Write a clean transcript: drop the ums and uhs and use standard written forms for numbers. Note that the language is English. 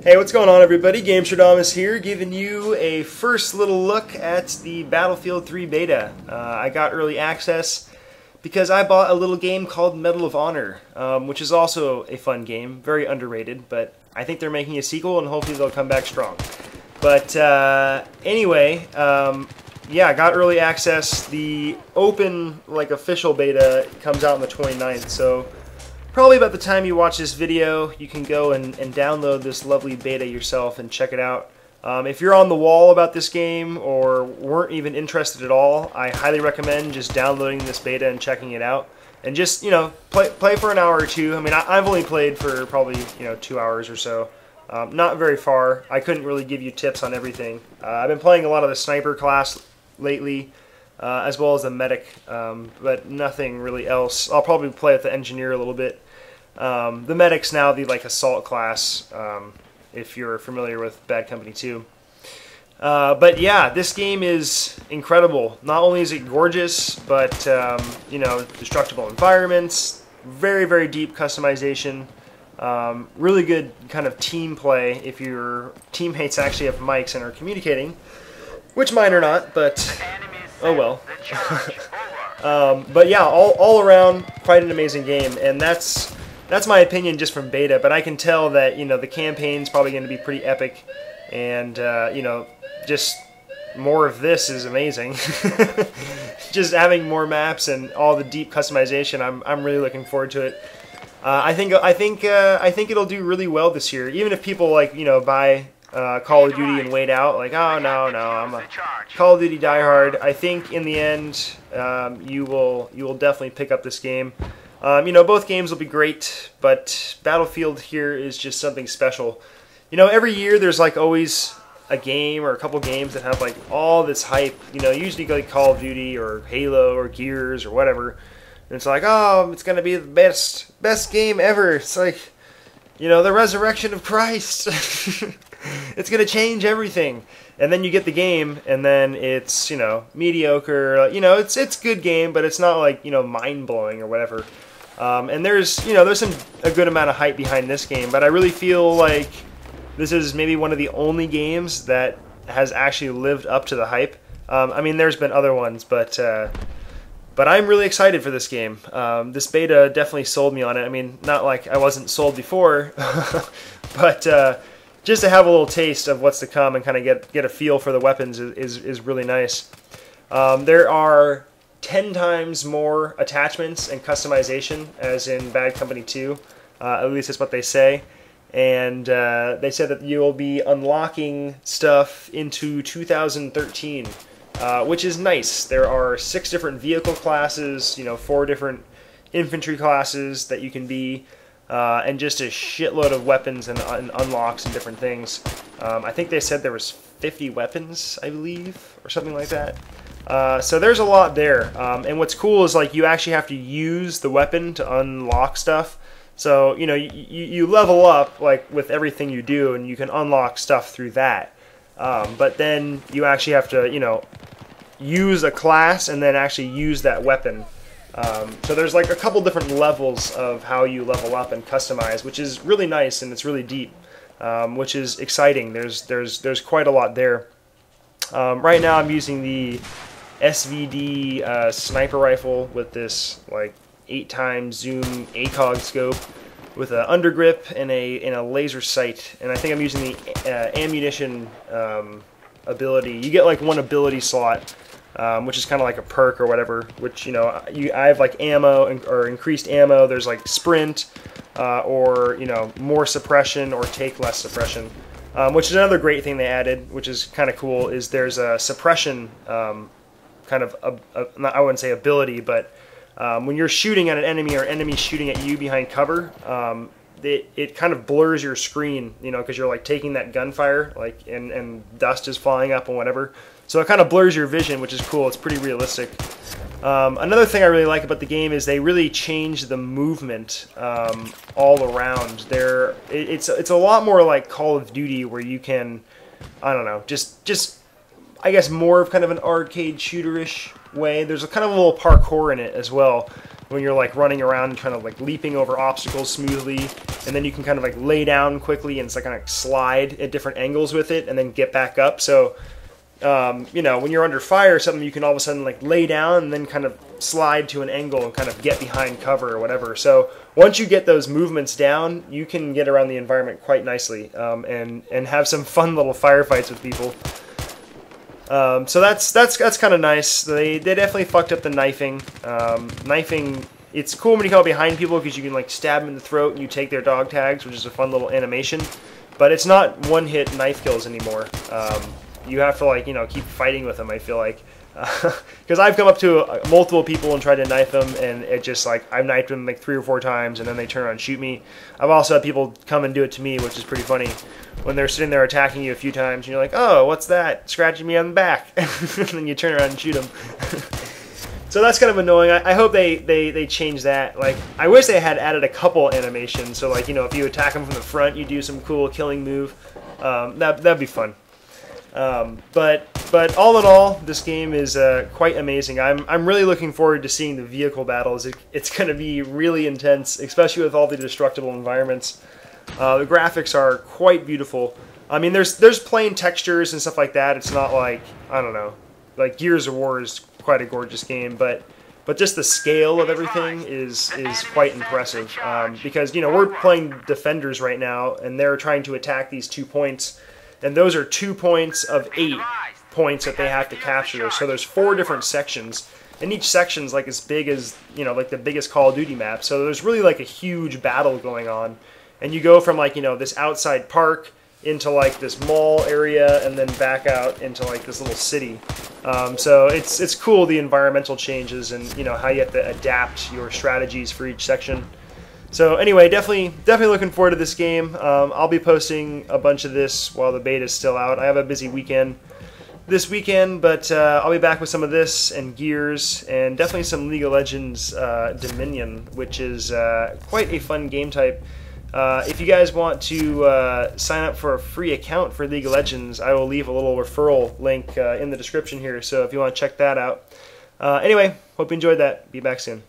Hey, what's going on, everybody? Gamesradamus here, giving you a first little look at the Battlefield 3 beta. I got early access because I bought a little game called Medal of Honor, which is also a fun game, very underrated, but I think they're making a sequel and hopefully they'll come back strong. But anyway, yeah, I got early access. The open, official beta comes out on the 29th, so probably about the time you watch this video, you can go and download this lovely beta yourself and check it out. If you're on the wall about this game or weren't even interested at all, I highly recommend just downloading this beta and checking it out. And just, play for an hour or two. I mean, I've only played for probably, 2 hours or so. Not very far. I couldn't really give you tips on everything. I've been playing a lot of the sniper class lately, as well as the medic, but nothing really else. I'll probably play with the engineer a little bit. The medic's now the assault class, if you're familiar with Bad Company 2. But yeah, this game is incredible. Not only is it gorgeous, but destructible environments, very, very deep customization, really good kind of team play if your teammates actually have mics and are communicating, which mine are not, but oh well. But yeah, all around, quite an amazing game, and that's my opinion just from beta, but I can tell that, the campaign's probably going to be pretty epic, and, just more of this is amazing. Just having more maps and all the deep customization, I'm really looking forward to it. I think it'll do really well this year, even if people, buy Call of Duty and wait out, oh, no, I'm a Call of Duty diehard. I think in the end, you will definitely pick up this game. Both games will be great, but Battlefield here is just something special. Every year there's always a game or a couple games that have all this hype. Usually Call of Duty or Halo or Gears or whatever. And it's oh, it's gonna be the best game ever. It's the resurrection of Christ. It's gonna change everything. And then you get the game, and then it's mediocre. It's a good game, but it's not mind blowing or whatever. And there's a good amount of hype behind this game, but I really feel like this is maybe one of the only games that has actually lived up to the hype. I mean, there's been other ones, but I'm really excited for this game. This beta definitely sold me on it. I mean, not like I wasn't sold before, but just to have a little taste of what's to come and kind of get a feel for the weapons is really nice. There are 10 times more attachments and customization as in Bad Company 2. At least that's what they say. And they said that you'll be unlocking stuff into 2013, which is nice. There are 6 different vehicle classes, 4 different infantry classes that you can be, and just a shitload of weapons and unlocks and different things. I think they said there was 50 weapons, I believe, or something like that. So there's a lot there, and what's cool is you actually have to use the weapon to unlock stuff. So you level up with everything you do, and you can unlock stuff through that. But then you actually have to use a class and then actually use that weapon. So there's a couple different levels of how you level up and customize, which is really nice and it's really deep, which is exciting. There's quite a lot there. Right now I'm using the SVD sniper rifle with this 8x zoom ACOG scope with an undergrip and a laser sight, and I think I'm using the ammunition ability. You get one ability slot, which is kind of like a perk or whatever. Which I have ammo or increased ammo. There's sprint, or more suppression or take less suppression. Which is another great thing they added, which is kind of cool. Is there's a suppression kind of I wouldn't say ability, but when you're shooting at an enemy or enemy shooting at you behind cover, it kind of blurs your screen, because you're taking that gunfire, and dust is flying up and whatever. So it kind of blurs your vision, which is cool. It's pretty realistic. Another thing I really like about the game is they really changed the movement all around. It's a lot more like Call of Duty, where you can, I don't know, just I guess more of kind of an arcade shooter-ish way. There's a kind of a little parkour in it as well. when you're like running around and trying to like leaping over obstacles smoothly, and then you can kind of like lay down quickly and it's like kind of slide at different angles with it and then get back up. So you know, when you're under fire or something, you can all of a sudden like lay down and then kind of slide to an angle and kind of get behind cover or whatever. So once you get those movements down, you can get around the environment quite nicely, and have some fun little firefights with people. So that's kind of nice. They definitely fucked up the knifing. Knifing, it's cool when you come behind people because you can like stab them in the throat and you take their dog tags, which is a fun little animation. But it's not one-hit knife kills anymore. You have to like, you know, keep fighting with them, I feel like. Because I've come up to multiple people and tried to knife them, and it just like, I've knifed them like 3 or 4 times and then they turn around and shoot me. I've also had people come and do it to me, which is pretty funny. When they're sitting there attacking you a few times and you're like, oh, what's that? Scratching me on the back. And then you turn around and shoot them. So that's kind of annoying. I hope they change that. Like, I wish they had added a couple animations. So like, you know, if you attack them from the front, you do some cool killing move. That'd be fun. But all in all, this game is quite amazing. I'm really looking forward to seeing the vehicle battles. It's going to be really intense, especially with all the destructible environments. The graphics are quite beautiful. I mean, there's plain textures and stuff like that. It's not like, I don't know, like Gears of War is quite a gorgeous game, but just the scale of everything is quite impressive. Because, you know, we're playing defenders right now, and they're trying to attack these 2 points. And those are 2 points of 8 points that they have to capture. So there's 4 different sections, and each section's like as big as, you know, like the biggest Call of Duty map. So there's really like a huge battle going on, and you go from like, you know, this outside park into like this mall area, and then back out into like this little city. So it's cool, the environmental changes, and you know how you have to adapt your strategies for each section. So anyway, definitely looking forward to this game. I'll be posting a bunch of this while the beta is still out. I have a busy weekend this weekend, but I'll be back with some of this and Gears, and definitely some League of Legends Dominion, which is quite a fun game type. If you guys want to sign up for a free account for League of Legends, I will leave a little referral link in the description here, so if you want to check that out. Anyway, hope you enjoyed that. Be back soon.